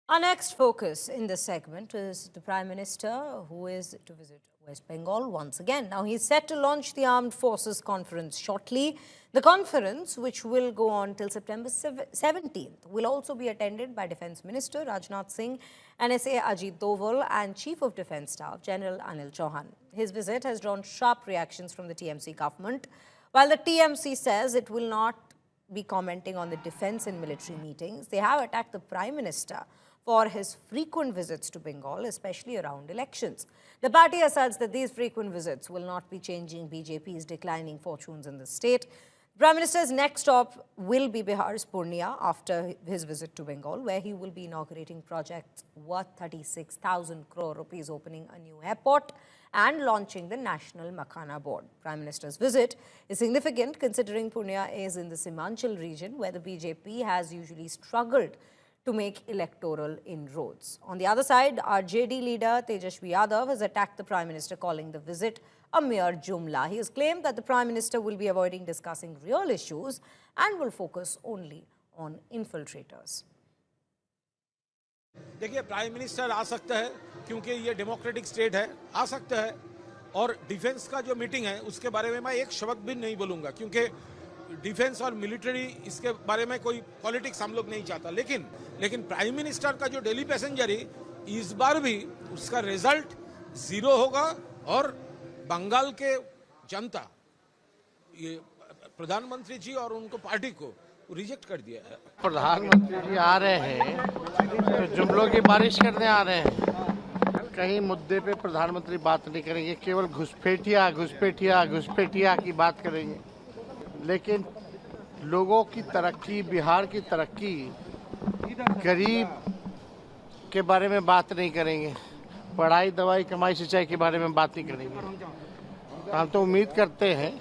Our next focus in this segment is the Prime Minister, who is to visit West Bengal once again. Now, he's set to launch the Armed Forces Conference shortly. The conference, which will go on till September 17th, will also be attended by Defence Minister Rajnath Singh, NSA Ajit Doval, and Chief of Defence Staff General Anil Chauhan. His visit has drawn sharp reactions from the TMC government. While the TMC says it will not be commenting on the defence and military meetings, they have attacked the Prime Minister for his frequent visits to Bengal, especially around elections. The party asserts that these frequent visits will not be changing BJP's declining fortunes in the state. The Prime Minister's next stop will be Bihar's Purnia after his visit to Bengal, where he will be inaugurating projects worth 36,000 crore rupees, opening a new airport and launching the National Makhana Board. Prime Minister's visit is significant considering Purnia is in the Simhanchal region, where the BJP has usually struggled to make electoral inroads. On the other side, our JD leader Tejashwi Yadav has attacked the Prime Minister, calling the visit a mere jumla. He has claimed that the Prime Minister will be avoiding discussing real issues and will focus only on infiltrators. देखिए, prime minister आ सकता है क्योंकि ये democratic state है, आ सकता है। और defence का जो मीटिंग है उसके बारे में मैं एक शब्द भी नहीं बोलूंगा, क्योंकि डिफेंस और मिलिट्री इसके बारे में कोई पॉलिटिक्स हम लोग नहीं चाहता। लेकिन प्राइम मिनिस्टर का जो दिल्ली पैसेंजर है, इस बार भी उसका रिजल्ट 0 होगा और बंगाल के जनता ये प्रधानमंत्री जी और उनको पार्टी को रिजेक्ट कर दिया है। प्रधानमंत्री जी आ रहे हैं तो जुमलों की बारिश करने आ रहे हैं। कहीं मुद्दे पे प्रधानमंत्री बात नहीं करेंगे, केवल घुसपैठिया की बात करेंगे। लेकिन लोगों की तरक्की, बिहार की तरक्की, गरीब के बारे में बात नहीं करेंगे, पढ़ाई, दवाई, कमाई, सिंचाई के बारे में बात नहीं करेंगे। हम तो उम्मीद करते हैं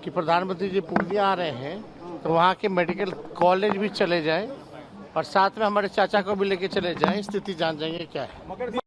कि प्रधानमंत्री जी पूर्णिया आ रहे हैं तो वहाँ के मेडिकल कॉलेज भी चले जाएं और साथ में हमारे चाचा को भी लेके चले जाएं, स्थिति जान जाएंगे क्या है।